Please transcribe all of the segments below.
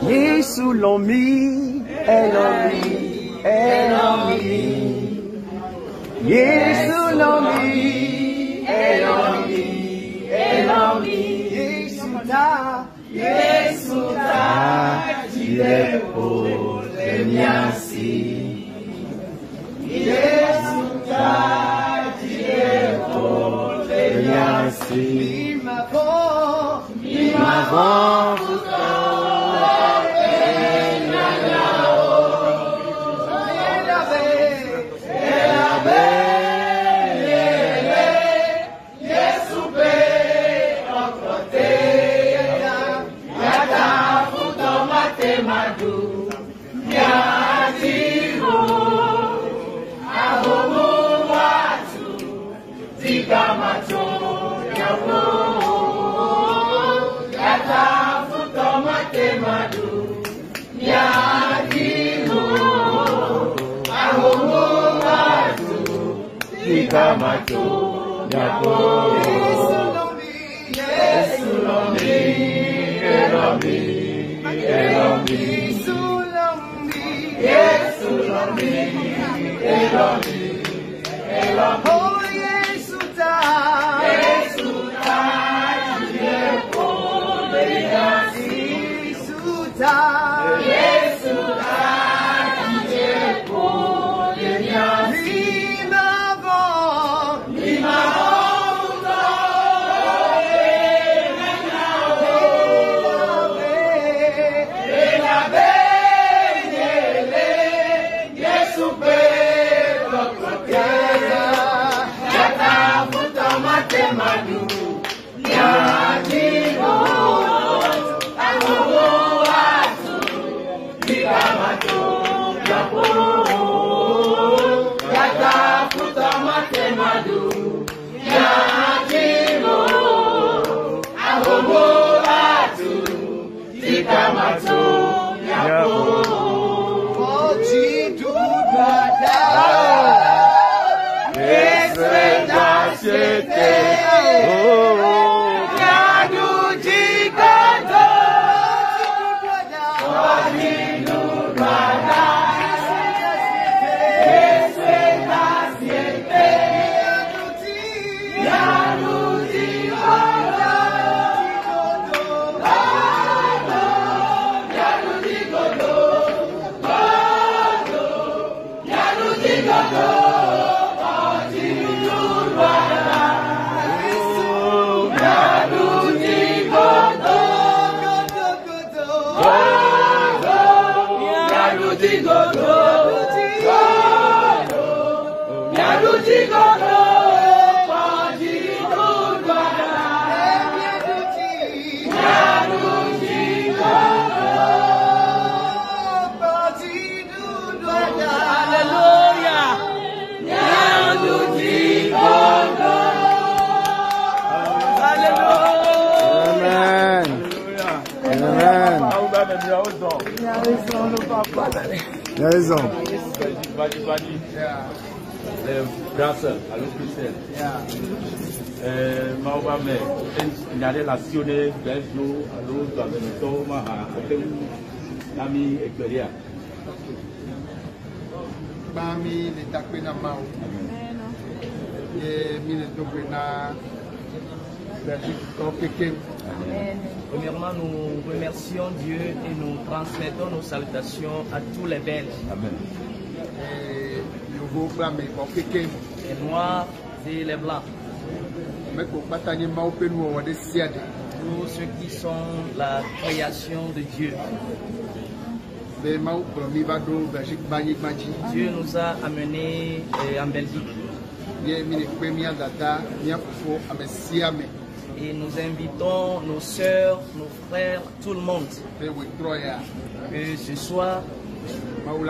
Yesu l'ami, Elomi, Elomi. Yesu l'ami, Elomi, Elomi. Yesu ta, dilepo le miasi. Yesu ta, dilepo le miasi. Imavon, Kamato, Yako, Yesu l'ami, Elomi, Elomi, Yesu l'ami, Elomi, Elomi, oh Yesu ta, Yesu ta, Yesu ta, Grazie allo Cristiano. Ma va me, la relazione verso all'ultimo ma ami esperienza. Bami le takwena mau. Et mine dokwena Premièrement, nous remercions Dieu et nous transmettons nos salutations à tous les Belges. Amen. Les Noirs et les Blancs. Tous ceux qui sont la création de Dieu. Dieu nous a amenés en Belgique. Et nous invitons nos sœurs, nos frères, tout le monde. Que ce soir, nous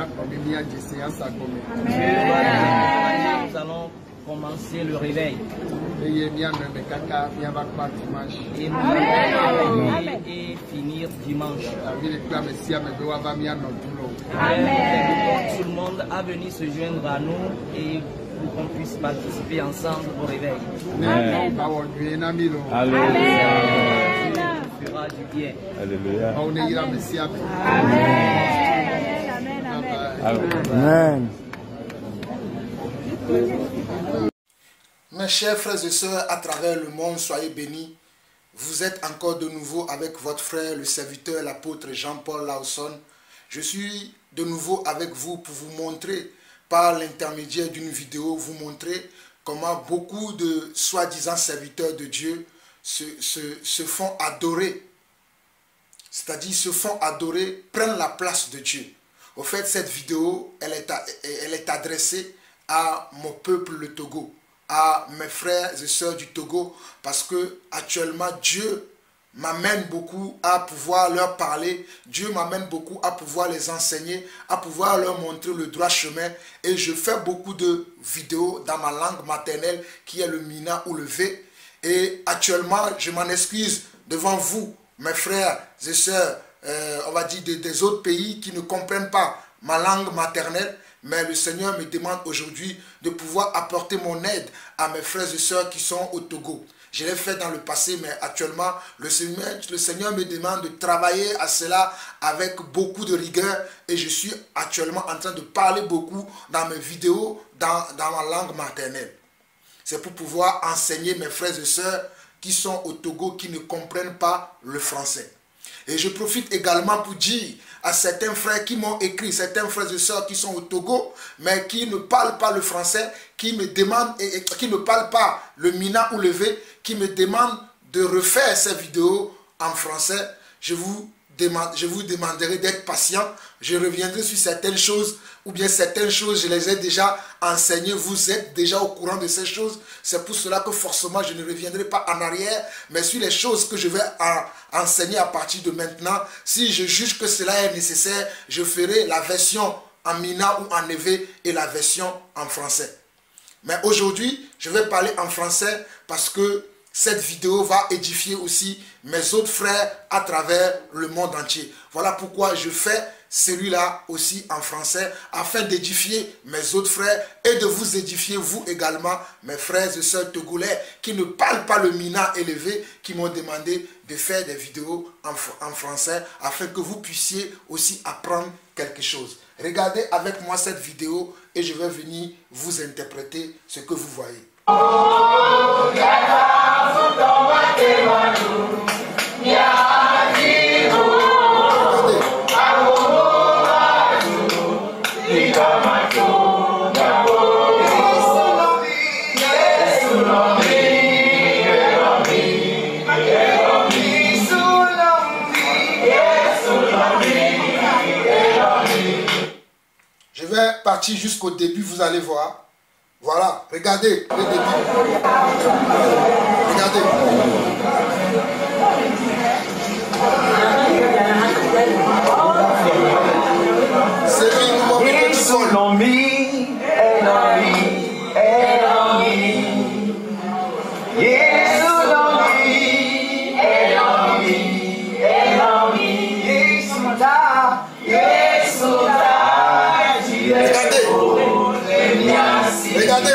allons commencer le réveil. Et nous allons et finir dimanche. Tout le monde à venir se joindre à nous et pour qu'on puisse participer ensemble au réveil. Amen. Alléluia. Dieu fera du bien. Alléluia. Amen. Mes chers frères et sœurs, à travers le monde, soyez bénis. Vous êtes encore de nouveau avec votre frère, le serviteur, l'apôtre Jean-Paul Lawson. Je suis de nouveau avec vous pour vous montrer, par l'intermédiaire d'une vidéo, vous montrer comment beaucoup de soi-disant serviteurs de Dieu se font adorer. C'est-à-dire se font adorer, prennent la place de Dieu. Au fait, cette vidéo, elle est adressée à mon peuple, le Togo, à mes frères et sœurs du Togo, parce que actuellement Dieu m'amène beaucoup à pouvoir leur parler, Dieu m'amène beaucoup à pouvoir les enseigner, à pouvoir leur montrer le droit chemin, et je fais beaucoup de vidéos dans ma langue maternelle qui est le Mina ou le V, et actuellement je m'en excuse devant vous, mes frères et sœurs, on va dire des autres pays qui ne comprennent pas ma langue maternelle, mais le Seigneur me demande aujourd'hui de pouvoir apporter mon aide à mes frères et sœurs qui sont au Togo. Je l'ai fait dans le passé, mais actuellement, le Seigneur me demande de travailler à cela avec beaucoup de rigueur. Et je suis actuellement en train de parler beaucoup dans mes vidéos, dans ma langue maternelle. C'est pour pouvoir enseigner mes frères et sœurs qui sont au Togo, qui ne comprennent pas le français. Et je profite également pour dire à certains frères qui m'ont écrit, certains frères et sœurs qui sont au Togo, mais qui ne parlent pas le français, qui me demandent, et qui ne parlent pas le Mina ou le V, qui me demandent de refaire ces vidéos en français. Je vous demanderai d'être patient. Je reviendrai sur certaines choses, ou bien certaines choses, je les ai déjà enseignées. Vous êtes déjà au courant de ces choses. C'est pour cela que forcément, je ne reviendrai pas en arrière, mais sur les choses que je vais enseigner à partir de maintenant. Si je juge que cela est nécessaire, je ferai la version en Mina ou en EV et la version en français. Mais aujourd'hui, je vais parler en français parce que cette vidéo va édifier aussi mes autres frères à travers le monde entier. Voilà pourquoi je fais celui-là aussi en français afin d'édifier mes autres frères et de vous édifier vous également, mes frères et sœurs togolais qui ne parlent pas le Mina élevé, qui m'ont demandé de faire des vidéos en français afin que vous puissiez aussi apprendre quelque chose. Regardez avec moi cette vidéo et je vais venir vous interpréter ce que vous voyez. Je vais partir jusqu'au début, vous allez voir. Voilà, regardez le début. Regardez. C'est lui, nous m'avons dit tout seul.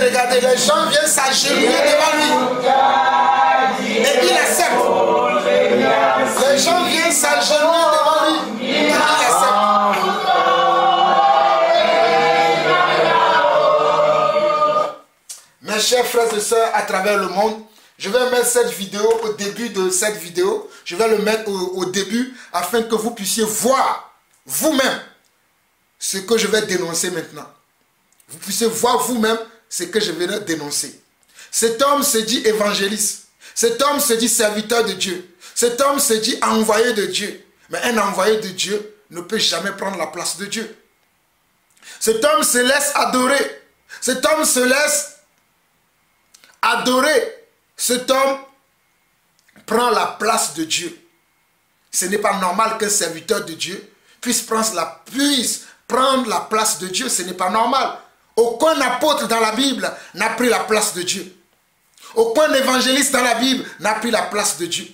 Regardez, les gens viennent s'agenouiller devant lui. Et il accepte. Les gens viennent s'agenouiller devant lui. Et il accepte. Mes chers frères et sœurs à travers le monde, je vais mettre cette vidéo au début de cette vidéo. Je vais le mettre au début afin que vous puissiez voir vous-même ce que je vais dénoncer maintenant. Vous puissiez voir vous-même ce que je vais dénoncer. Cet homme se dit évangéliste. Cet homme se dit serviteur de Dieu. Cet homme se dit envoyé de Dieu. Mais un envoyé de Dieu ne peut jamais prendre la place de Dieu. Cet homme se laisse adorer. Cet homme se laisse adorer. Cet homme prend la place de Dieu. Ce n'est pas normal qu'un serviteur de Dieu puisse prendre la place de Dieu. Ce n'est pas normal. Aucun apôtre dans la Bible n'a pris la place de Dieu. Aucun évangéliste dans la Bible n'a pris la place de Dieu.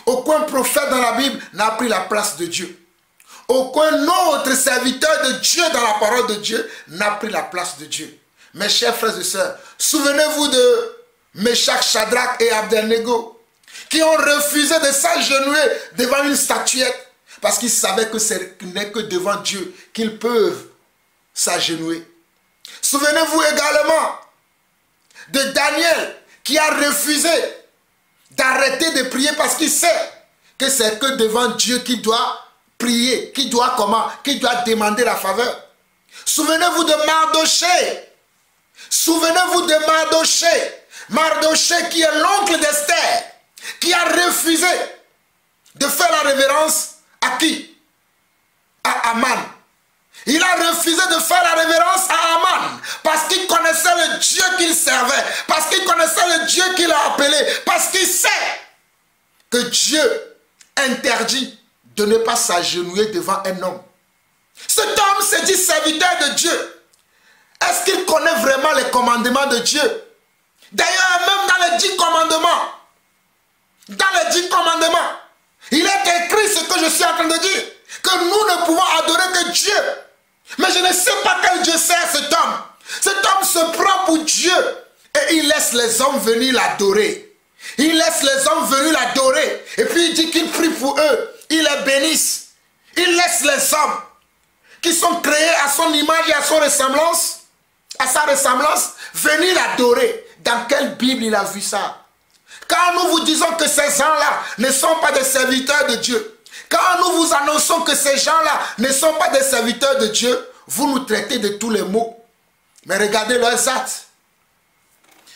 Aucun prophète dans la Bible n'a pris la place de Dieu. Aucun autre serviteur de Dieu dans la parole de Dieu n'a pris la place de Dieu. Mes chers frères et sœurs, souvenez-vous de Meshach, Shadrach et Abednego qui ont refusé de s'agenouiller devant une statuette parce qu'ils savaient que ce n'est que devant Dieu qu'ils peuvent s'agenouiller. Souvenez-vous également de Daniel qui a refusé d'arrêter de prier parce qu'il sait que c'est que devant Dieu qu'il doit prier, qu'il doit comment, qu'il doit demander la faveur. Souvenez-vous de Mardoché. Souvenez-vous de Mardoché. Mardoché qui est l'oncle d'Esther, qui a refusé de faire la révérence à qui? À Aman. Il a refusé de faire la révérence à Aman parce qu'il connaissait le Dieu qu'il servait, parce qu'il connaissait le Dieu qu'il a appelé, parce qu'il sait que Dieu interdit de ne pas s'agenouiller devant un homme. Cet homme se dit serviteur de Dieu. Est-ce qu'il connaît vraiment les commandements de Dieu? D'ailleurs, même dans les 10 commandements, il est écrit ce que je suis en train de dire, que nous ne pouvons adorer que Dieu. Mais je ne sais pas quel Dieu sert cet homme. Cet homme se prend pour Dieu et il laisse les hommes venir l'adorer. Il laisse les hommes venir l'adorer et puis il dit qu'il prie pour eux. Il les bénisse. Il laisse les hommes qui sont créés à son image et à sa ressemblance, venir l'adorer. Dans quelle Bible il a vu ça? Quand nous vous disons que ces gens-là ne sont pas des serviteurs de Dieu, quand nous vous annonçons que ces gens-là ne sont pas des serviteurs de Dieu, vous nous traitez de tous les maux. Mais regardez leurs actes.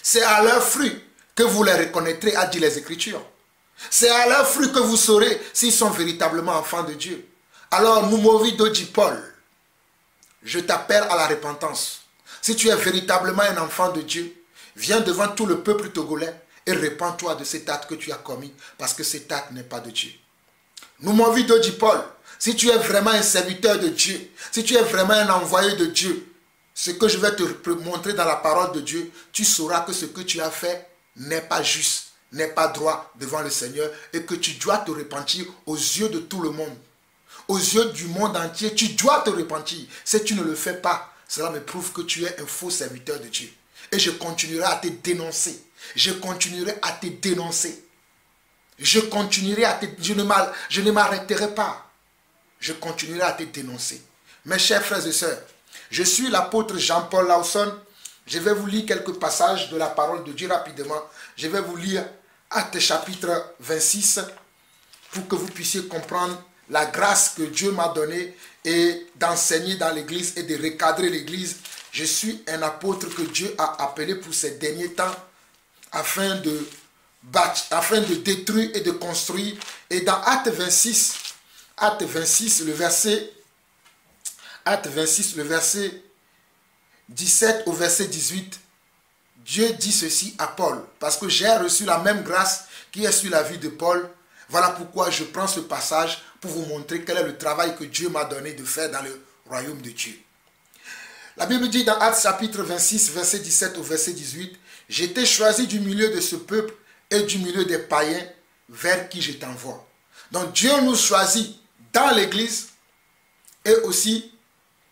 C'est à leurs fruits que vous les reconnaîtrez, a dit les Écritures. C'est à leurs fruits que vous saurez s'ils sont véritablement enfants de Dieu. Alors, Numovido dit Paul, je t'appelle à la repentance. Si tu es véritablement un enfant de Dieu, viens devant tout le peuple togolais et répands-toi de cet acte que tu as commis, parce que cet acte n'est pas de Dieu. Numovido dit Paul, si tu es vraiment un serviteur de Dieu, si tu es vraiment un envoyé de Dieu, ce que je vais te montrer dans la parole de Dieu, tu sauras que ce que tu as fait n'est pas juste, n'est pas droit devant le Seigneur et que tu dois te repentir aux yeux de tout le monde. Aux yeux du monde entier, tu dois te repentir. Si tu ne le fais pas, cela me prouve que tu es un faux serviteur de Dieu. Et je continuerai à te dénoncer. Je continuerai à te dénoncer. Je continuerai à te... Je ne m'arrêterai pas. Je continuerai à te dénoncer. Mes chers frères et sœurs, je suis l'apôtre Jean-Paul Lawson. Je vais vous lire quelques passages de la parole de Dieu rapidement. Je vais vous lire Actes chapitre 26 pour que vous puissiez comprendre la grâce que Dieu m'a donnée et d'enseigner dans l'église et de recadrer l'église. Je suis un apôtre que Dieu a appelé pour ces derniers temps afin de détruire et de construire. Et dans Actes 26, le verset 17 au verset 18, Dieu dit ceci à Paul, parce que j'ai reçu la même grâce qui est sur la vie de Paul. Voilà pourquoi je prends ce passage pour vous montrer quel est le travail que Dieu m'a donné de faire dans le royaume de Dieu. La Bible dit dans Actes chapitre 26, verset 17 au verset 18, « J'étais choisi du milieu de ce peuple et du milieu des païens vers qui je t'envoie. » Donc Dieu nous choisit dans l'église et aussi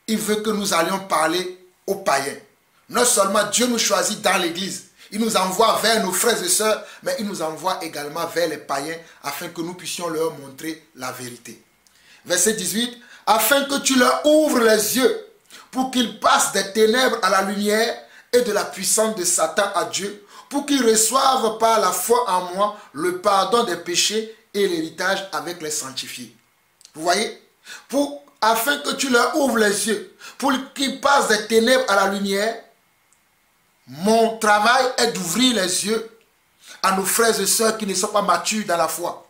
il veut que nous allions parler aux païens. Non seulement Dieu nous choisit dans l'église, il nous envoie vers nos frères et sœurs, mais il nous envoie également vers les païens afin que nous puissions leur montrer la vérité. Verset 18, « Afin que tu leur ouvres les yeux pour qu'ils passent des ténèbres à la lumière et de la puissance de Satan à Dieu, pour qu'ils reçoivent par la foi en moi le pardon des péchés et l'héritage avec les sanctifiés. » Vous voyez? Afin que tu leur ouvres les yeux, pour qu'ils passent des ténèbres à la lumière. Mon travail est d'ouvrir les yeux à nos frères et sœurs qui ne sont pas matures dans la foi.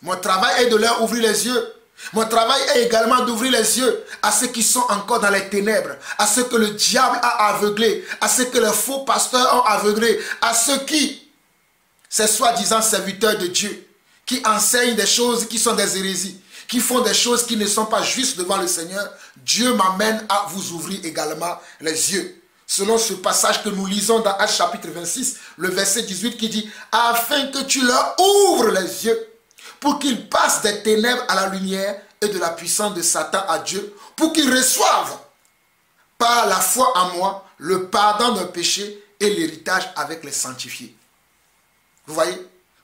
Mon travail est de leur ouvrir les yeux. Mon travail est également d'ouvrir les yeux à ceux qui sont encore dans les ténèbres, à ceux que le diable a aveuglés, à ceux que les faux pasteurs ont aveuglés, à ceux qui, ces soi-disant serviteurs de Dieu, qui enseignent des choses qui sont des hérésies, qui font des choses qui ne sont pas justes devant le Seigneur. Dieu m'amène à vous ouvrir également les yeux. Selon ce passage que nous lisons dans Actes chapitre 26, le verset 18 qui dit « Afin que tu leur ouvres les yeux, pour qu'ils passent des ténèbres à la lumière et de la puissance de Satan à Dieu, pour qu'ils reçoivent par la foi en moi le pardon d'un péché et l'héritage avec les sanctifiés. Vous voyez?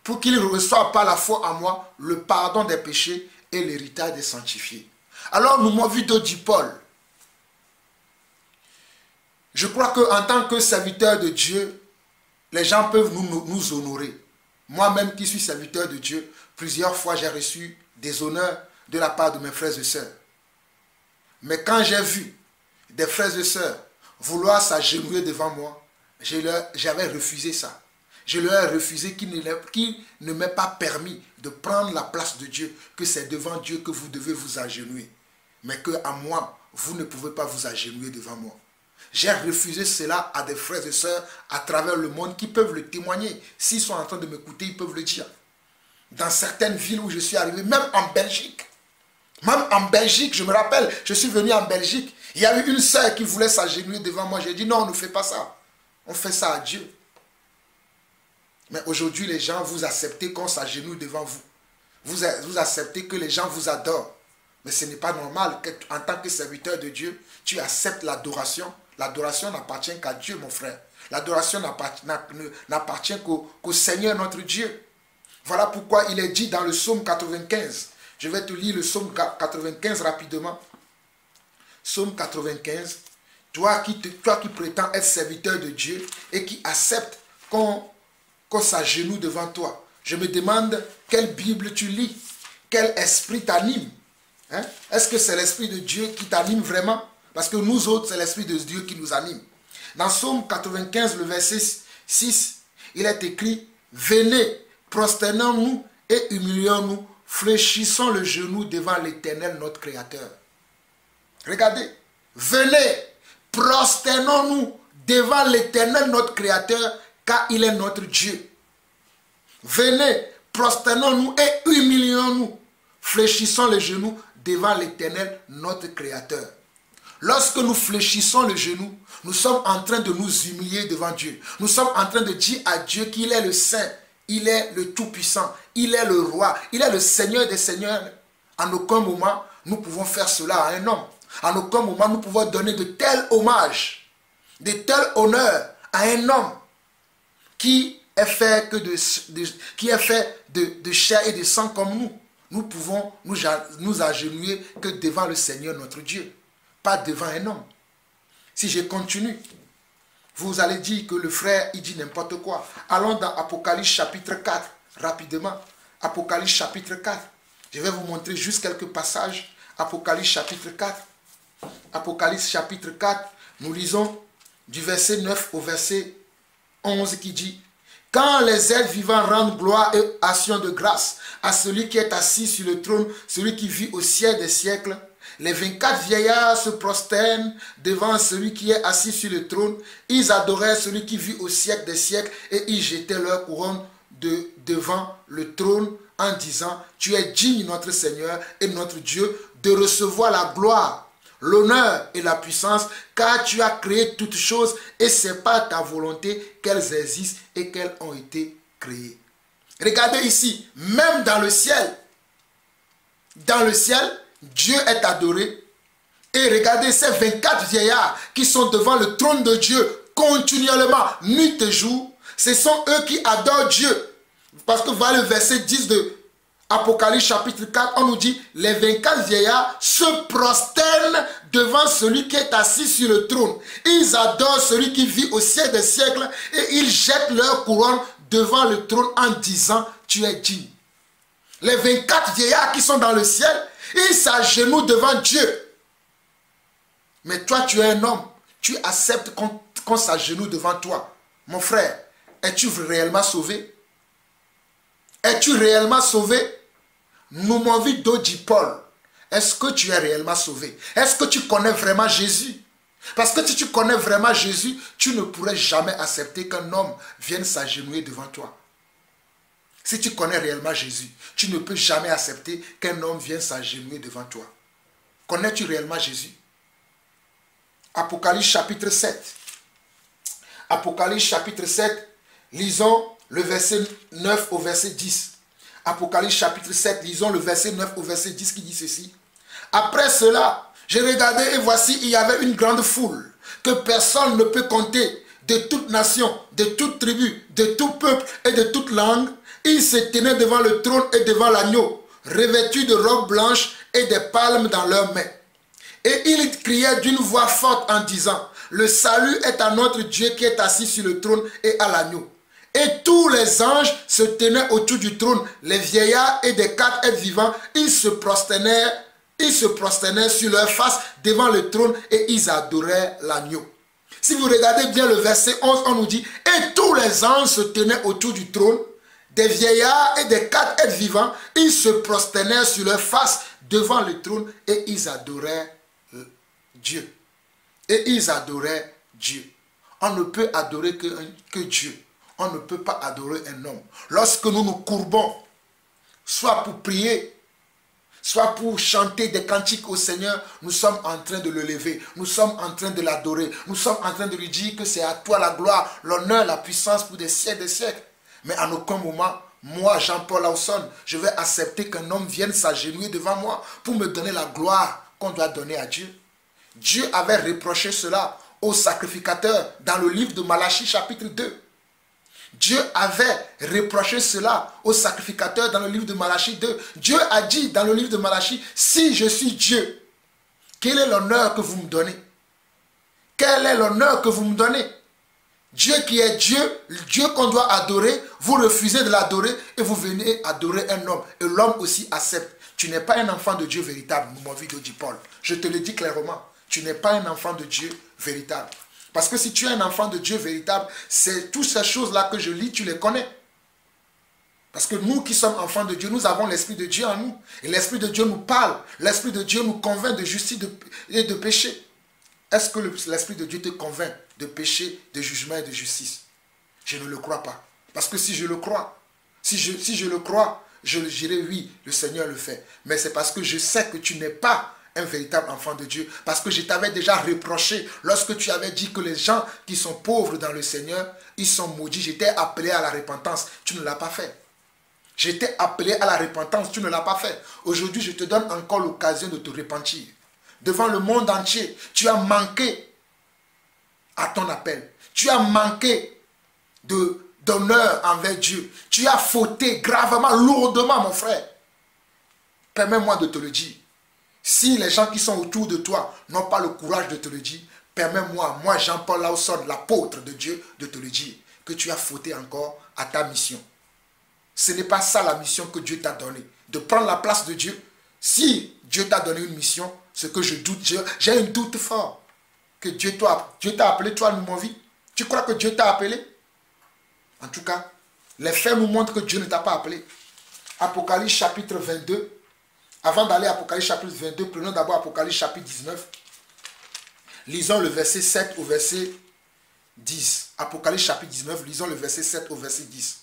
Pour qu'ils reçoivent par la foi en moi le pardon des péchés et l'héritage des sanctifiés. Alors nous m'avons vu dit Paul. Je crois qu'en tant que serviteur de Dieu, les gens peuvent nous honorer. Moi-même qui suis serviteur de Dieu, plusieurs fois j'ai reçu des honneurs de la part de mes frères et sœurs. Mais quand j'ai vu des frères et sœurs vouloir s'agenouiller devant moi, j'avais refusé ça. Je leur ai refusé qu'ils ne m'aient pas permis de prendre la place de Dieu, que c'est devant Dieu que vous devez vous agenouiller. Mais qu'à moi, vous ne pouvez pas vous agenouiller devant moi. J'ai refusé cela à des frères et sœurs à travers le monde qui peuvent le témoigner. S'ils sont en train de m'écouter, ils peuvent le dire. Dans certaines villes où je suis arrivé, même en Belgique, je me rappelle, je suis venu en Belgique, il y a eu une sœur qui voulait s'agenouiller devant moi. J'ai dit non, on ne fait pas ça. On fait ça à Dieu. Mais aujourd'hui, les gens, vous acceptez qu'on s'agenouille devant vous. Vous acceptez que les gens vous adorent. Mais ce n'est pas normal qu'en tant que serviteur de Dieu, tu acceptes l'adoration. L'adoration n'appartient qu'à Dieu, mon frère. L'adoration n'appartient qu'au Seigneur notre Dieu. Voilà pourquoi il est dit dans le psaume 95. Je vais te lire le psaume 95 rapidement. Psaume 95. Toi qui prétends être serviteur de Dieu et qui accepte qu'on s'agenouille devant toi. Je me demande quelle Bible tu lis. Quel esprit t'anime. Hein? Est-ce que c'est l'esprit de Dieu qui t'anime vraiment? Parce que nous autres, c'est l'esprit de Dieu qui nous anime. Dans Psaume 95, le verset 6, il est écrit « Venez, prosternons-nous et humilions-nous, fléchissons le genou devant l'Éternel, notre Créateur. » Regardez, venez, prosternons-nous devant l'Éternel, notre Créateur, car il est notre Dieu. Venez, prosternons-nous et humilions-nous, fléchissons les genoux devant l'Éternel, notre Créateur. Lorsque nous fléchissons le genou, nous sommes en train de nous humilier devant Dieu. Nous sommes en train de dire à Dieu qu'il est le Saint, il est le Tout-Puissant, il est le Roi, il est le Seigneur des Seigneurs. En aucun moment, nous pouvons faire cela à un homme. En aucun moment, nous pouvons donner de tels hommages, de tels honneurs à un homme qui est fait de chair et de sang comme nous. Nous pouvons nous agenouiller que devant le Seigneur notre Dieu, pas devant un homme. Si je continue, vous allez dire que le frère, il dit n'importe quoi. Allons dans Apocalypse chapitre 4, rapidement. Apocalypse chapitre 4. Je vais vous montrer juste quelques passages. Apocalypse chapitre 4. Apocalypse chapitre 4, nous lisons du verset 9 au verset 11 qui dit: quand les êtres vivants rendent gloire et action de grâce à celui qui est assis sur le trône, celui qui vit au siècle des siècles, les 24 vieillards se prosternent devant celui qui est assis sur le trône. Ils adoraient celui qui vit au siècle des siècles et ils jetaient leur couronne devant le trône en disant: tu es digne, notre Seigneur et notre Dieu, de recevoir la gloire, l'honneur et la puissance, car tu as créé toutes choses et c'est par ta volonté qu'elles existent et qu'elles ont été créées. Regardez ici, même dans le ciel, Dieu est adoré. Et regardez ces 24 vieillards qui sont devant le trône de Dieu continuellement, nuit et jour. Ce sont eux qui adorent Dieu. Parce que voilà le verset 10 de Apocalypse chapitre 4, on nous dit: les 24 vieillards se prosternent devant celui qui est assis sur le trône. Ils adorent celui qui vit au siècle des siècles et ils jettent leur couronne devant le trône en disant: tu es digne. Les 24 vieillards qui sont dans le ciel, ils s'agenouillent devant Dieu. Mais toi, tu es un homme, tu acceptes qu'on s'agenouille devant toi. Mon frère, es-tu réellement sauvé? Es-tu réellement sauvé? Nous m'avons vu dit Paul. Est-ce que tu es réellement sauvé? Est-ce que tu connais vraiment Jésus? Parce que si tu connais vraiment Jésus, tu ne pourrais jamais accepter qu'un homme vienne s'agenouiller devant toi. Si tu connais réellement Jésus, tu ne peux jamais accepter qu'un homme vienne s'agenouiller devant toi. Connais-tu réellement Jésus? Apocalypse chapitre 7. Apocalypse chapitre 7, lisons le verset 9 au verset 10. Apocalypse chapitre 7, lisons le verset 9 au verset 10 qui dit ceci. Après cela, j'ai regardé et voici, il y avait une grande foule, que personne ne peut compter, de toute nation, de toute tribu, de tout peuple et de toute langue, ils se tenaient devant le trône et devant l'agneau, revêtus de robes blanches et des palmes dans leurs mains. Et ils criaient d'une voix forte en disant, le salut est à notre Dieu qui est assis sur le trône et à l'agneau. Et tous les anges se tenaient autour du trône, les vieillards et des 4 êtres vivants, ils se prosternaient sur leur face devant le trône et ils adoraient l'agneau. Si vous regardez bien le verset 11, on nous dit, et tous les anges se tenaient autour du trône, des vieillards et des 4 êtres vivants, ils se prosternaient sur leur face devant le trône et ils adoraient Dieu. Et ils adoraient Dieu. On ne peut adorer que Dieu. On ne peut pas adorer un homme. Lorsque nous nous courbons, soit pour prier, soit pour chanter des cantiques au Seigneur, nous sommes en train de le lever. Nous sommes en train de l'adorer. Nous sommes en train de lui dire que c'est à toi la gloire, l'honneur, la puissance pour des siècles et des siècles. Mais à aucun moment, moi, Jean-Paul Lawson, je vais accepter qu'un homme vienne s'agenouiller devant moi pour me donner la gloire qu'on doit donner à Dieu. Dieu avait reproché cela aux sacrificateurs dans le livre de Malachie chapitre 2. Dieu avait reproché cela aux sacrificateurs dans le livre de Malachie 2. Dieu a dit dans le livre de Malachie, si je suis Dieu, quel est l'honneur que vous me donnez? Quel est l'honneur que vous me donnez? Dieu qui est Dieu, Dieu qu'on doit adorer, vous refusez de l'adorer et vous venez adorer un homme. Et l'homme aussi accepte. Tu n'es pas un enfant de Dieu véritable, mon vidéo dit Paul. Je te le dis clairement. Tu n'es pas un enfant de Dieu véritable. Parce que si tu es un enfant de Dieu véritable, c'est toutes ces choses-là que je lis, tu les connais. Parce que nous qui sommes enfants de Dieu, nous avons l'Esprit de Dieu en nous. Et l'Esprit de Dieu nous parle. L'Esprit de Dieu nous convainc de justice et de péché. Est-ce que l'Esprit de Dieu te convainc de péché, de jugement et de justice? Je ne le crois pas. Parce que si je le crois, si je le crois, je dirais oui, le Seigneur le fait. Mais c'est parce que je sais que tu n'es pas un véritable enfant de Dieu. Parce que je t'avais déjà reproché lorsque tu avais dit que les gens qui sont pauvres dans le Seigneur, ils sont maudits. J'étais appelé à la repentance. Tu ne l'as pas fait. J'étais appelé à la repentance. Tu ne l'as pas fait. Aujourd'hui, je te donne encore l'occasion de te repentir. Devant le monde entier, tu as manqué à ton appel. Tu as manqué d'honneur envers Dieu. Tu as fauté gravement, lourdement, mon frère. Permets-moi de te le dire. Si les gens qui sont autour de toi n'ont pas le courage de te le dire, permets-moi, moi Jean-Paul Lawson, l'apôtre de Dieu, de te le dire, que tu as fauté encore à ta mission. Ce n'est pas ça la mission que Dieu t'a donnée, de prendre la place de Dieu. Si Dieu t'a donné une mission, ce que je doute, j'ai un doute fort, que Dieu t'a appelé, toi, mon vie. Tu crois que Dieu t'a appelé? En tout cas, les faits nous montrent que Dieu ne t'a pas appelé. Apocalypse chapitre 22. Avant d'aller à Apocalypse chapitre 22, prenons d'abord Apocalypse chapitre 19. Lisons le verset 7 au verset 10. Apocalypse chapitre 19, lisons le verset 7 au verset 10.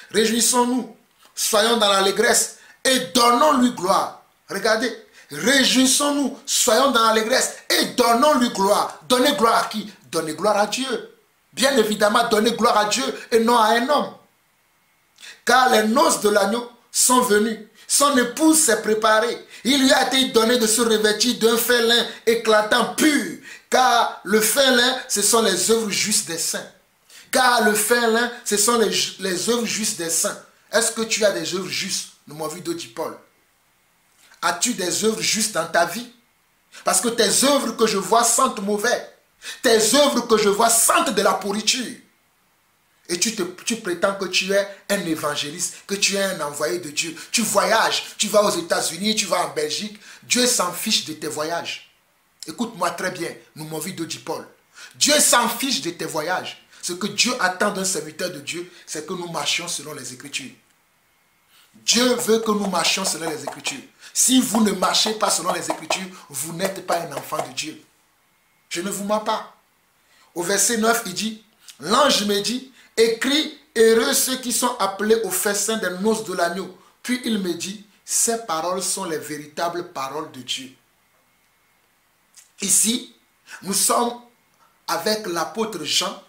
Réjouissons-nous, soyons dans l'allégresse et donnons-lui gloire. Regardez, réjouissons-nous, soyons dans l'allégresse et donnons-lui gloire. Donnez gloire à qui? Donnez gloire à Dieu. Bien évidemment, donnez gloire à Dieu et non à un homme. Car les noces de l'agneau sont venues. Son épouse s'est préparée. Il lui a été donné de se revêtir d'un fin lin éclatant pur. Car le fin lin, ce sont les œuvres justes des saints. Car le fin lin, ce sont les œuvres justes des saints. Est-ce que tu as des œuvres justes? Nous m'avons vu dit Paul. As-tu des œuvres justes dans ta vie? Parce que tes œuvres que je vois sentent mauvais. Tes œuvres que je vois sentent de la pourriture. Et tu prétends que tu es un évangéliste, que tu es un envoyé de Dieu. Tu voyages, tu vas aux États-Unis, tu vas en Belgique. Dieu s'en fiche de tes voyages. Écoute-moi très bien, nous m'avons vu dit Paul. Dieu s'en fiche de tes voyages. Ce que Dieu attend d'un serviteur de Dieu, c'est que nous marchions selon les Écritures. Dieu veut que nous marchions selon les Écritures. Si vous ne marchez pas selon les Écritures, vous n'êtes pas un enfant de Dieu. Je ne vous mens pas. Au verset 9, il dit, l'ange me dit, écris, heureux ceux qui sont appelés au festin des noces de l'agneau. Puis il me dit, ces paroles sont les véritables paroles de Dieu. Ici, nous sommes avec l'apôtre Jean,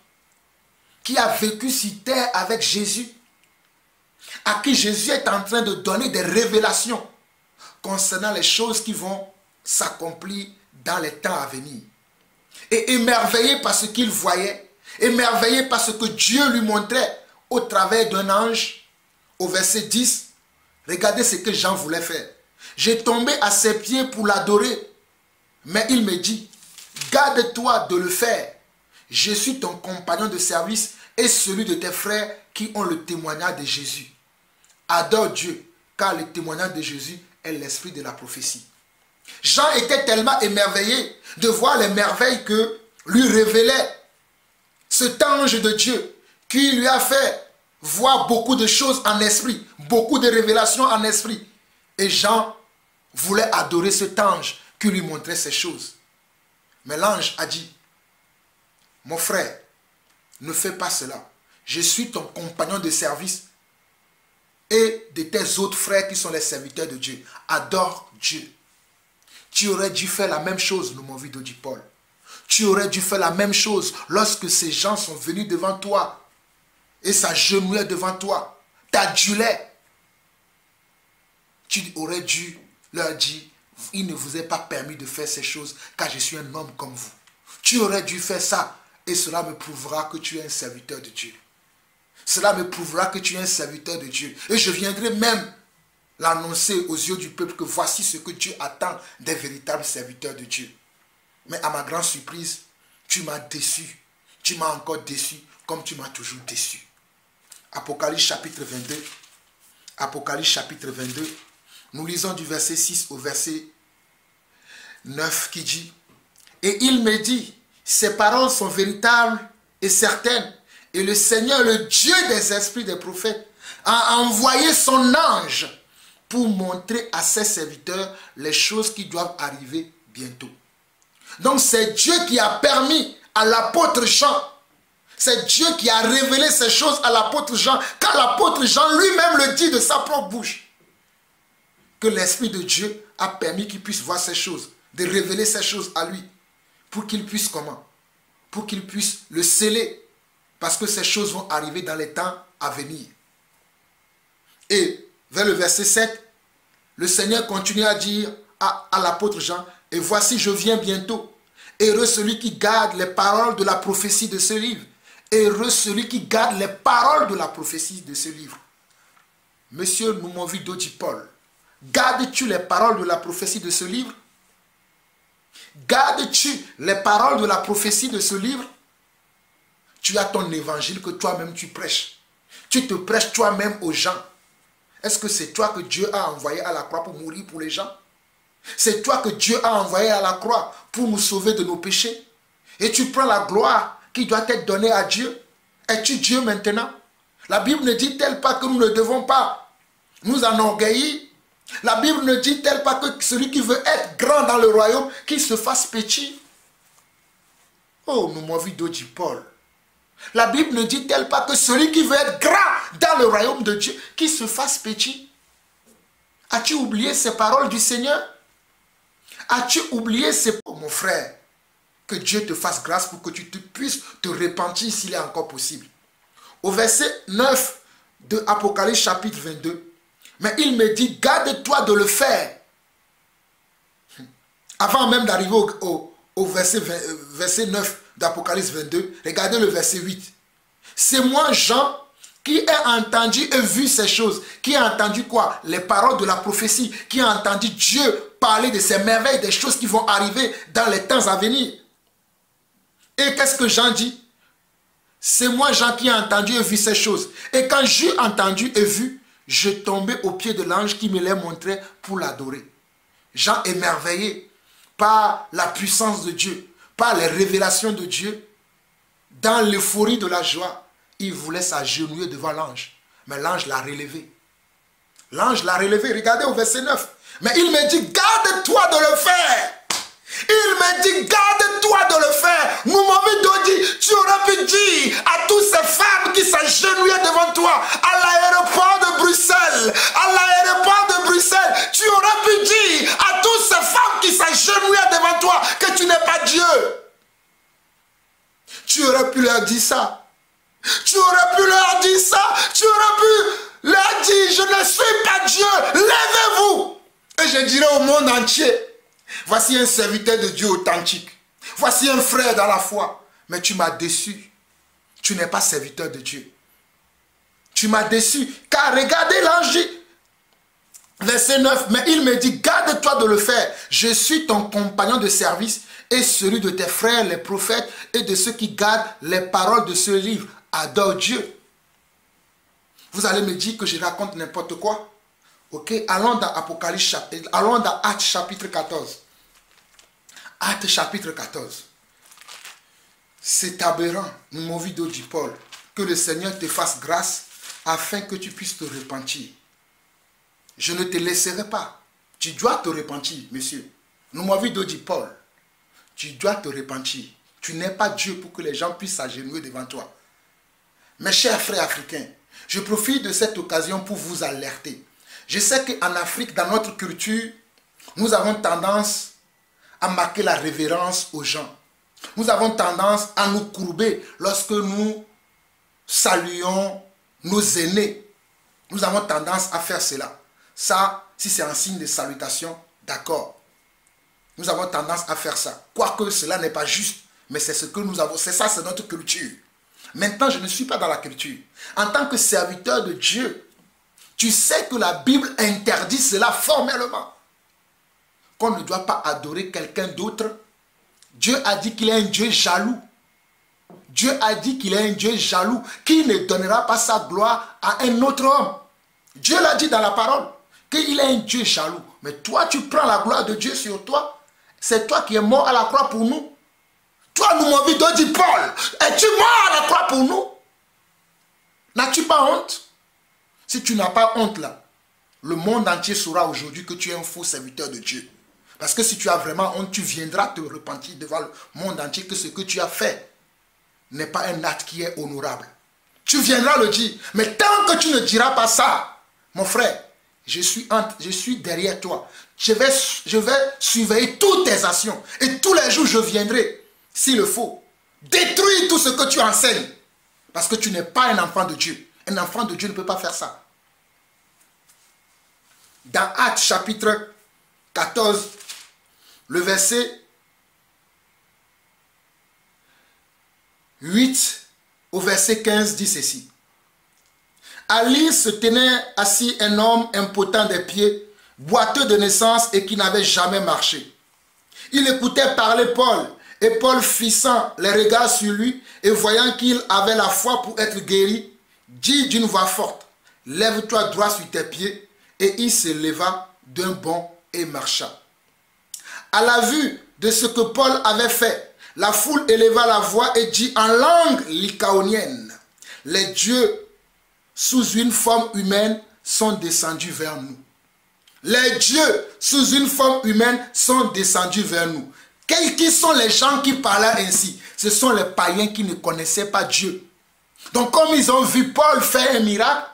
qui a vécu sur terre avec Jésus, à qui Jésus est en train de donner des révélations concernant les choses qui vont s'accomplir dans les temps à venir. et émerveillé par ce qu'il voyait, émerveillé par ce que Dieu lui montrait au travers d'un ange, au verset 10, regardez ce que Jean voulait faire. J'ai tombé à ses pieds pour l'adorer, mais il me dit, garde-toi de le faire. Je suis ton compagnon de service et celui de tes frères qui ont le témoignage de Jésus. Adore Dieu, car le témoignage de Jésus est l'esprit de la prophétie. Jean était tellement émerveillé de voir les merveilles que lui révélait cet ange de Dieu qui lui a fait voir beaucoup de choses en esprit, beaucoup de révélations en esprit. Et Jean voulait adorer cet ange qui lui montrait ces choses. Mais l'ange a dit, mon frère, ne fais pas cela. Je suis ton compagnon de service et de tes autres frères qui sont les serviteurs de Dieu. Adore Dieu. Tu aurais dû faire la même chose, nous m'avons vu dit Paul. Tu aurais dû faire la même chose lorsque ces gens sont venus devant toi et s'agenouillaient devant toi, t'adulaient. Tu aurais dû leur dire, il ne vous est pas permis de faire ces choses car je suis un homme comme vous. Tu aurais dû faire ça et cela me prouvera que tu es un serviteur de Dieu. Cela me prouvera que tu es un serviteur de Dieu. Et je viendrai même l'annoncer aux yeux du peuple que voici ce que Dieu attend des véritables serviteurs de Dieu. Mais à ma grande surprise, tu m'as déçu. Tu m'as encore déçu comme tu m'as toujours déçu. Apocalypse chapitre 22. Apocalypse chapitre 22. Nous lisons du verset 6 au verset 9 qui dit, et il me dit, ces paroles sont véritables et certaines. Et le Seigneur, le Dieu des esprits des prophètes, a envoyé son ange pour montrer à ses serviteurs les choses qui doivent arriver bientôt. Donc c'est Dieu qui a permis à l'apôtre Jean, c'est Dieu qui a révélé ces choses à l'apôtre Jean, car l'apôtre Jean lui-même le dit de sa propre bouche, que l'Esprit de Dieu a permis qu'il puisse voir ces choses, de révéler ces choses à lui, pour qu'il puisse comment? Pour qu'il puisse le sceller, parce que ces choses vont arriver dans les temps à venir. Et vers le verset 7, le Seigneur continue à dire à l'apôtre Jean, et voici je viens bientôt. Heureux celui qui garde les paroles de la prophétie de ce livre. Heureux celui qui garde les paroles de la prophétie de ce livre. Monsieur Noumovido dit Paul, gardes-tu les paroles de la prophétie de ce livre? Gardes-tu les paroles de la prophétie de ce livre? Tu as ton évangile que toi-même tu prêches. Tu te prêches toi-même aux gens. Est-ce que c'est toi que Dieu a envoyé à la croix pour mourir pour les gens? C'est toi que Dieu a envoyé à la croix pour nous sauver de nos péchés. Et tu prends la gloire qui doit être donnée à Dieu. Es-tu Dieu maintenant? La Bible ne dit-elle pas que nous ne devons pas nous enorgueillir? La Bible ne dit-elle pas que celui qui veut être grand dans le royaume, qu'il se fasse petit? Oh, nous m'avons vu dit Paul. La Bible ne dit-elle pas que celui qui veut être grand dans le royaume de Dieu, qu'il se fasse petit? As-tu oublié ces paroles du Seigneur? As-tu oublié ces paroles? Oh, mon frère, que Dieu te fasse grâce pour que tu puisses te repentir s'il est encore possible. Au verset 9 de Apocalypse chapitre 22, mais il me dit, garde-toi de le faire. Avant même d'arriver au verset 9 d'Apocalypse 22, regardez le verset 8. C'est moi, Jean, qui ai entendu et vu ces choses. Qui a entendu quoi? Les paroles de la prophétie. Qui a entendu Dieu parler de ces merveilles, des choses qui vont arriver dans les temps à venir. Et qu'est-ce que Jean dit? C'est moi, Jean, qui ai entendu et vu ces choses. Et quand j'ai entendu et vu, je tombais aux pieds de l'ange qui me les montrait pour l'adorer. Jean émerveillé par la puissance de Dieu, par les révélations de Dieu, dans l'euphorie de la joie, il voulait s'agenouiller devant l'ange. Mais l'ange l'a relevé. L'ange l'a relevé. Regardez au verset 9. Mais il me dit, garde-toi de le faire. Il me dit, garde-toi de le faire. Nous m'avons dit, tu aurais pu dire à toutes ces femmes qui s'agenouillaient devant toi, à l'aéroport de Bruxelles, tu aurais pu dire à toutes ces femmes qui s'agenouillaient devant toi que tu n'es pas Dieu. Tu aurais pu leur dire ça. Tu aurais pu leur dire ça. Tu aurais pu leur dire, je ne suis pas Dieu. Levez-vous. Et je dirais au monde entier, voici un serviteur de Dieu authentique. voici un frère dans la foi. Mais tu m'as déçu. Tu n'es pas serviteur de Dieu. Tu m'as déçu. Car regardez l'ange. Verset 9. Mais il me dit, garde-toi de le faire. Je suis ton compagnon de service et celui de tes frères, les prophètes, et de ceux qui gardent les paroles de ce livre. Adore Dieu. Vous allez me dire que je raconte n'importe quoi. Ok, allons dans Apocalypse, allons dans Actes chapitre 14. Actes chapitre 14. C'est aberrant, mon vidéo dit Paul, que le Seigneur te fasse grâce afin que tu puisses te repentir. Je ne te laisserai pas. Tu dois te repentir, monsieur. Mon vidéo dit Paul, tu dois te repentir. Tu n'es pas Dieu pour que les gens puissent s'agenouiller devant toi. Mes chers frères africains, je profite de cette occasion pour vous alerter. Je sais qu'en Afrique, dans notre culture, nous avons tendance à marquer la révérence aux gens. Nous avons tendance à nous courber lorsque nous saluons nos aînés. Nous avons tendance à faire cela. Ça, si c'est un signe de salutation, d'accord. Nous avons tendance à faire ça. Quoique cela n'est pas juste, mais c'est ce que nous avons. C'est ça, c'est notre culture. Maintenant, je ne suis pas dans la culture. En tant que serviteur de Dieu, tu sais que la Bible interdit cela formellement. Qu'on ne doit pas adorer quelqu'un d'autre. Dieu a dit qu'il est un Dieu jaloux. Dieu a dit qu'il est un Dieu jaloux qui ne donnera pas sa gloire à un autre homme. Dieu l'a dit dans la parole qu'il est un Dieu jaloux. Mais toi, tu prends la gloire de Dieu sur toi. C'est toi qui es mort à la croix pour nous. Toi, nous m'avons dit, Paul, es-tu mort à la croix pour nous? N'as-tu pas honte? Si tu n'as pas honte là, le monde entier saura aujourd'hui que tu es un faux serviteur de Dieu. Parce que si tu as vraiment honte, tu viendras te repentir devant le monde entier que ce que tu as fait n'est pas un acte qui est honorable. Tu viendras le dire. Mais tant que tu ne diras pas ça, mon frère, je suis derrière toi. Je vais surveiller toutes tes actions. Et tous les jours, je viendrai, s'il le faut, détruire tout ce que tu enseignes. Parce que tu n'es pas un enfant de Dieu. Un enfant de Dieu ne peut pas faire ça. Dans Actes chapitre 14, le verset 8 au verset 15 dit ceci. À l'île se tenait assis un homme impotent des pieds, boiteux de naissance et qui n'avait jamais marché. Il écoutait parler Paul, et Paul fixant les regards sur lui et voyant qu'il avait la foi pour être guéri, dit d'une voix forte, « Lève-toi droit sur tes pieds. » Et il se leva d'un bond et marcha. À la vue de ce que Paul avait fait, la foule éleva la voix et dit en langue lycaonienne, « Les dieux sous une forme humaine sont descendus vers nous. » Les dieux sous une forme humaine sont descendus vers nous. Qui sont les gens qui parlaient ainsi? Ce sont les païens qui ne connaissaient pas Dieu. Donc comme ils ont vu Paul faire un miracle,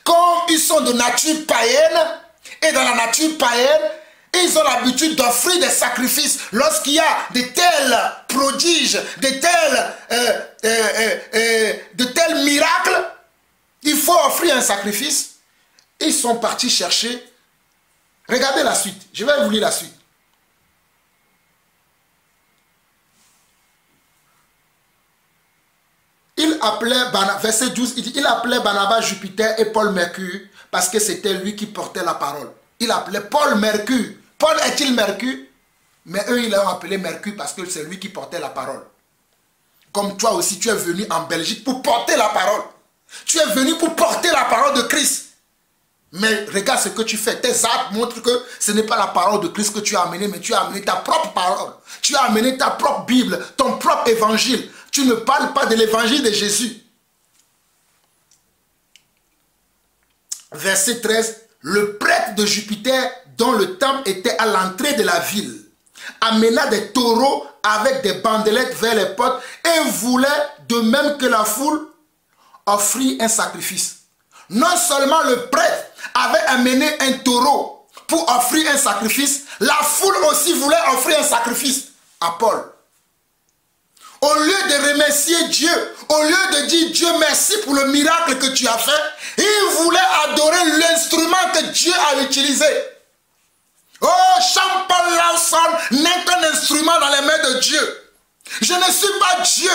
comme ils sont de nature païenne, et dans la nature païenne, ils ont l'habitude d'offrir des sacrifices. Lorsqu'il y a de tels prodiges, de tels miracles, il faut offrir un sacrifice. Ils sont partis chercher. Regardez la suite. Je vais vous lire la suite. Il appelait, verset 12, il dit, il appelait Barnabas Jupiter et Paul Mercure parce que c'était lui qui portait la parole. Il appelait Paul Mercure. Paul est-il Mercure? Mais eux, ils l'ont appelé Mercure parce que c'est lui qui portait la parole. Comme toi aussi, tu es venu en Belgique pour porter la parole. Tu es venu pour porter la parole de Christ. Mais regarde ce que tu fais. Tes actes montrent que ce n'est pas la parole de Christ que tu as amené, mais tu as amené ta propre parole. Tu as amené ta propre Bible, ton propre évangile. Tu ne parles pas de l'évangile de Jésus. Verset 13. Le prêtre de Jupiter, dont le temple était à l'entrée de la ville, amena des taureaux avec des bandelettes vers les portes et voulait, de même que la foule, offrir un sacrifice. Non seulement le prêtre avait amené un taureau pour offrir un sacrifice, la foule aussi voulait offrir un sacrifice à Paul. Au lieu de remercier Dieu, au lieu de dire Dieu merci pour le miracle que tu as fait, ils voulaient adorer l'instrument que Dieu a utilisé. Oh, Jean-Paul Lawson n'est qu'un instrument dans les mains de Dieu. Je ne suis pas Dieu.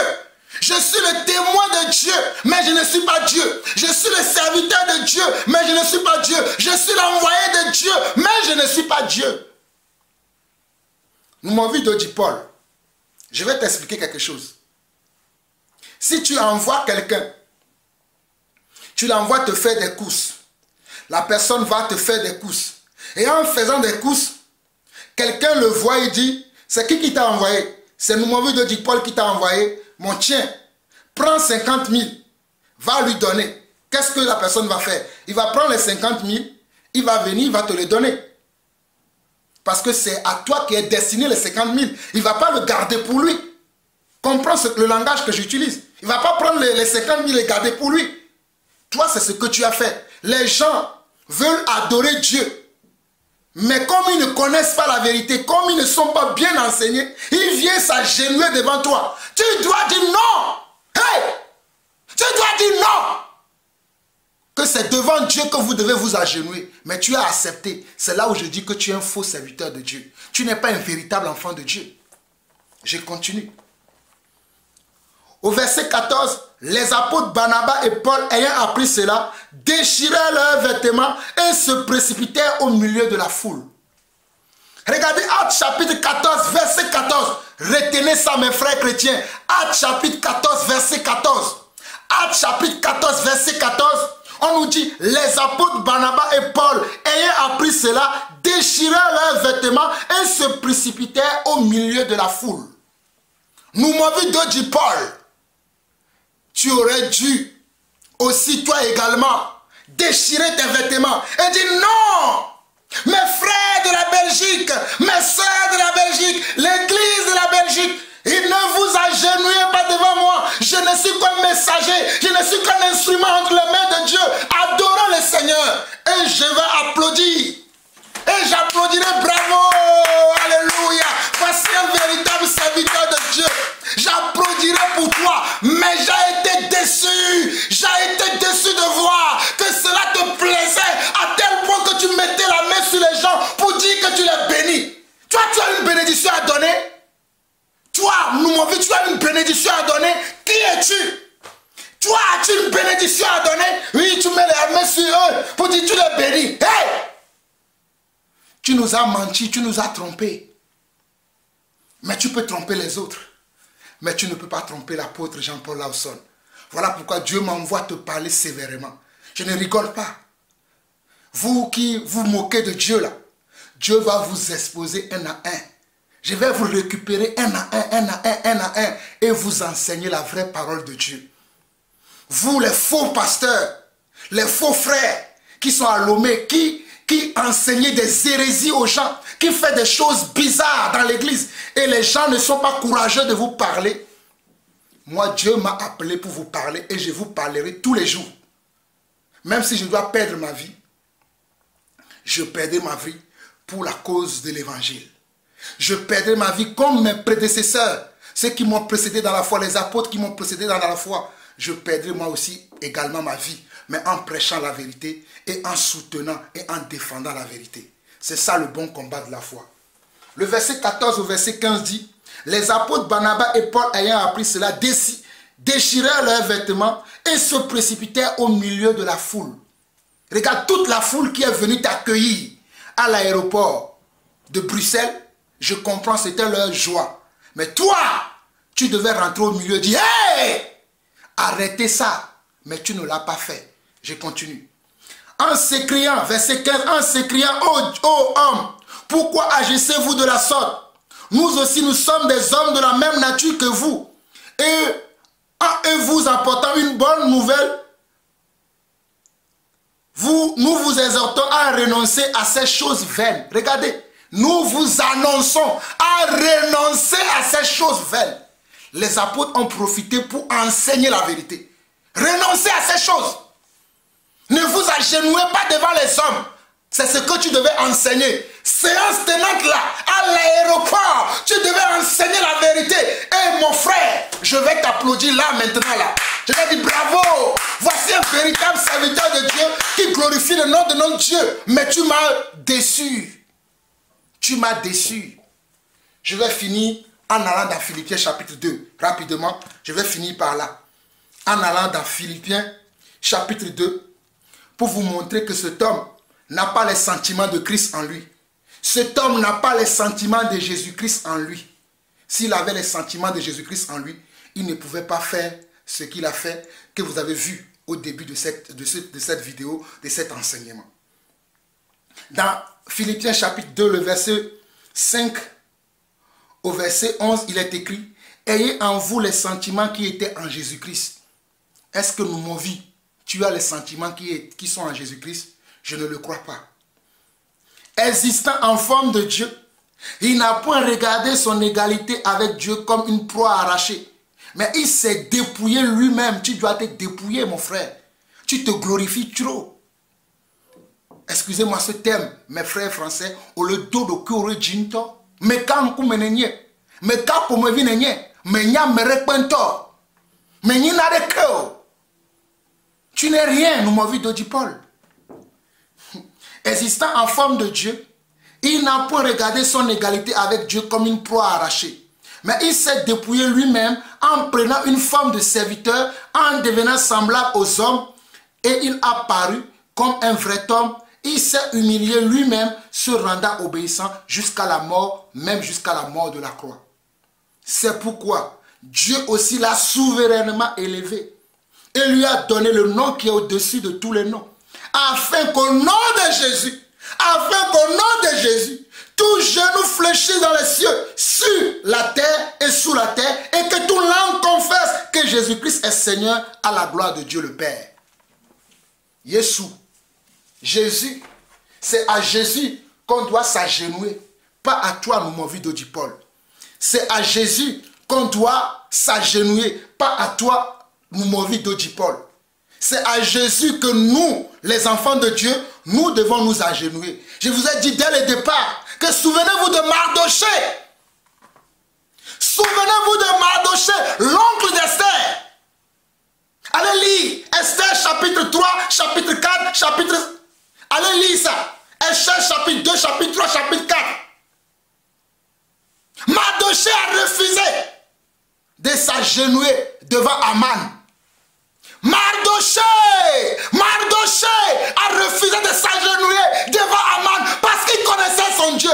Je suis le témoin de Dieu, mais je ne suis pas Dieu. Je suis le serviteur de Dieu, mais je ne suis pas Dieu. Je suis l'envoyé de Dieu, mais je ne suis pas Dieu. Nous m'avons vu d'Odipol. Je vais t'expliquer quelque chose. Si tu envoies quelqu'un, tu l'envoies te faire des courses. La personne va te faire des courses. Et en faisant des courses, quelqu'un le voit et dit, c'est qui t'a envoyé? C'est nous m'avons vu d'Odipol qui t'a envoyé. Mon tien, prends 50 000, va lui donner. Qu'est-ce que la personne va faire? Il va prendre les 50 000, il va venir, il va te les donner. Parce que c'est à toi qui est destiné les 50 000. Il ne va pas le garder pour lui. Comprends le langage que j'utilise. Il ne va pas prendre les 50 000 et les garder pour lui. Toi, c'est ce que tu as fait. Les gens veulent adorer Dieu. Mais comme ils ne connaissent pas la vérité, comme ils ne sont pas bien enseignés, ils viennent s'agenouiller devant toi. Tu dois dire non. Hey! Tu dois dire non. Que c'est devant Dieu que vous devez vous agenouiller. Mais tu as accepté. C'est là où je dis que tu es un faux serviteur de Dieu. Tu n'es pas un véritable enfant de Dieu. Je continue. Au verset 14, les apôtres Barnabas et Paul, ayant appris cela, déchirèrent leurs vêtements et se précipitèrent au milieu de la foule. Regardez Actes chapitre 14, verset 14. Retenez ça, mes frères chrétiens. Actes chapitre 14, verset 14. Actes chapitre 14, verset 14. On nous dit, les apôtres Barnabas et Paul, ayant appris cela, déchirèrent leurs vêtements et se précipitèrent au milieu de la foule. Nous m'avons vu d'autres dit Paul. Tu aurais dû aussi toi également déchirer tes vêtements et dire non, mes frères de la Belgique, mes soeurs de la Belgique, l'église de la Belgique, il ne vous agenouillez pas devant moi. Je ne suis qu'un messager, je ne suis qu'un instrument entre les mains de Dieu. Adorons le Seigneur et je vais applaudir. Et j'applaudirai, bravo, alléluia. Voici un véritable serviteur de Dieu. J'applaudirai pour toi, mais j'ai été déçu. J'ai été déçu de voir que cela te plaisait à tel point que tu mettais la main sur les gens pour dire que tu les bénis. Toi, tu as une bénédiction à donner. Toi, nous m'avons vu, tu as une bénédiction à donner. Qui es-tu? Toi, as-tu une bénédiction à donner? Oui, tu mets la main sur eux pour dire tu les bénis. Hey! Tu nous as menti, tu nous as trompés. Mais tu peux tromper les autres. Mais tu ne peux pas tromper l'apôtre Jean-Paul Lawson. Voilà pourquoi Dieu m'envoie te parler sévèrement. Je ne rigole pas. Vous qui vous moquez de Dieu là, Dieu va vous exposer un à un. Je vais vous récupérer un à un, et vous enseigner la vraie parole de Dieu. Vous les faux pasteurs, les faux frères qui sont à Lomé, qui enseignent des hérésies aux gens, qui font des choses bizarres dans l'église, et les gens ne sont pas courageux de vous parler. Moi, Dieu m'a appelé pour vous parler, et je vous parlerai tous les jours. Même si je dois perdre ma vie, je perdrai ma vie pour la cause de l'évangile. Je perdrai ma vie comme mes prédécesseurs, ceux qui m'ont précédé dans la foi, les apôtres qui m'ont précédé dans la foi. Je perdrai moi aussi également ma vie, mais en prêchant la vérité et en soutenant et en défendant la vérité. C'est ça le bon combat de la foi. Le verset 14 au verset 15 dit, les apôtres Barnabas et Paul ayant appris cela, déchirèrent leurs vêtements et se précipitèrent au milieu de la foule. Regarde toute la foule qui est venue t'accueillir à l'aéroport de Bruxelles. Je comprends, c'était leur joie. Mais toi, tu devais rentrer au milieu et dire, hey, arrêtez ça. Mais tu ne l'as pas fait. Je continue. En s'écriant, verset 15, en s'écriant, ô homme, pourquoi agissez-vous de la sorte? Nous aussi, nous sommes des hommes de la même nature que vous. Et vous apportant une bonne nouvelle, nous vous exhortons à renoncer à ces choses vaines. Regardez, nous vous annonçons à renoncer à ces choses vaines. Les apôtres ont profité pour enseigner la vérité. Renoncez à ces choses. Ne vous agenouillez pas devant les hommes. C'est ce que tu devais enseigner. Séance tenante là, à l'aéroport, tu devais enseigner la vérité. Et mon frère, je vais t'applaudir là maintenant là. Je vais dire bravo. Voici un véritable serviteur de Dieu qui glorifie le nom de notre Dieu. Mais tu m'as déçu. Tu m'as déçu. Je vais finir en allant dans Philippiens chapitre 2. Rapidement, je vais finir par là. En allant dans Philippiens chapitre 2, pour vous montrer que cet homme n'a pas les sentiments de Christ en lui. Cet homme n'a pas les sentiments de Jésus-Christ en lui. S'il avait les sentiments de Jésus-Christ en lui, il ne pouvait pas faire ce qu'il a fait, que vous avez vu au début de cette vidéo, de cet enseignement. Dans Philippiens chapitre 2, le verset 5 au verset 11, il est écrit « Ayez en vous les sentiments qui étaient en Jésus-Christ. » Est-ce que nous, mon vie, tu as les sentiments qui sont en Jésus-Christ? Je ne le crois pas. Existant en forme de Dieu, il n'a point regardé son égalité avec Dieu comme une proie arrachée. Mais il s'est dépouillé lui-même. Tu dois te dépouiller, mon frère. Tu te glorifies trop. Excusez-moi ce terme, mes frères français. Au le dos de Kure Jinto. Mais quand vous menez, mais quand vous me venez, mais n'y a me repento. Mais n'y n'a de que. Tu n'es rien, nous m'avons vu de Paul. Existant en forme de Dieu, il n'a point regardé son égalité avec Dieu comme une proie arrachée. Mais il s'est dépouillé lui-même en prenant une forme de serviteur, en devenant semblable aux hommes, et il a paru comme un vrai homme. Il s'est humilié lui-même, se rendant obéissant jusqu'à la mort, même jusqu'à la mort de la croix. C'est pourquoi Dieu aussi l'a souverainement élevé et lui a donné le nom qui est au-dessus de tous les noms, afin qu'au nom de Jésus, tout genou fléchisse dans les cieux, sur la terre et sous la terre, et que tout langue confesse que Jésus-Christ est Seigneur, à la gloire de Dieu le Père. Jésus, Jésus, c'est à Jésus qu'on doit s'agenouiller, pas à toi, nous m'en de Paul. C'est à Jésus qu'on doit s'agenouiller, pas à toi, nous m'en de Paul. C'est à Jésus que nous, les enfants de Dieu, nous devons nous agenouiller. Je vous ai dit dès le départ que souvenez-vous de Mardoché. Souvenez-vous de Mardoché, l'oncle d'Esther. Allez lire Esther chapitre 3, chapitre 4, chapitre... Allez lire ça. Esther chapitre 2, chapitre 3, chapitre 4. Mardoché a refusé de s'agenouiller devant Aman. Mardoché a refusé de s'agenouiller devant Aman parce qu'il connaissait son Dieu.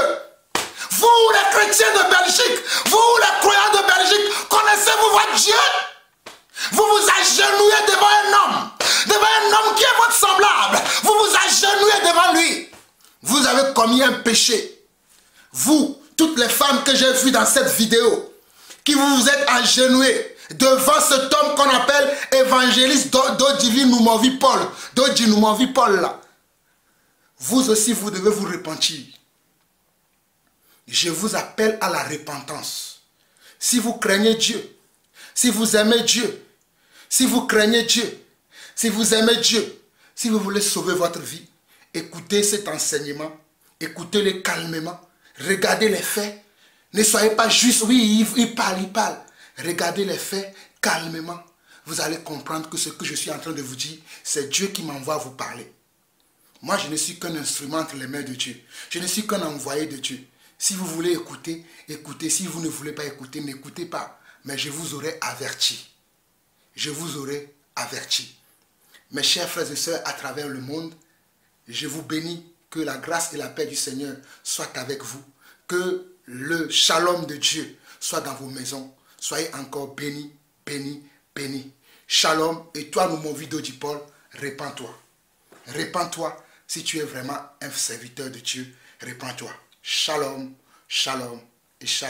Vous les chrétiens de Belgique, vous les croyants de Belgique, connaissez-vous votre Dieu? Vous vous agenouillez devant un homme qui est votre semblable. Vous vous agenouillez devant lui. Vous avez commis un péché. Vous, toutes les femmes que j'ai vues dans cette vidéo, qui vous êtes agenouillées devant cet homme qu'on appelle évangéliste d'Odivi Noumovi Paul. D'Odivi Noumovi Paul là. Vous aussi, vous devez vous repentir. Je vous appelle à la repentance. Si vous craignez Dieu, si vous aimez Dieu, si vous craignez Dieu, si vous aimez Dieu, si vous voulez sauver votre vie, écoutez cet enseignement, écoutez-le calmement, regardez les faits. Ne soyez pas juste, oui, il parle. Regardez les faits calmement. Vous allez comprendre que ce que je suis en train de vous dire, c'est Dieu qui m'envoie vous parler. Moi, je ne suis qu'un instrument entre les mains de Dieu. Je ne suis qu'un envoyé de Dieu. Si vous voulez écouter, écoutez. Si vous ne voulez pas écouter, n'écoutez pas. Mais je vous aurai averti. Je vous aurai averti. Mes chers frères et sœurs à travers le monde, je vous bénis. Que la grâce et la paix du Seigneur soient avec vous. Que le shalom de Dieu soit dans vos maisons. Soyez encore bénis, bénis, bénis. Shalom. Et toi, nous, mon vidéo du Paul, répands-toi. Répands-toi si tu es vraiment un serviteur de Dieu. Répands-toi. Shalom, shalom et shalom.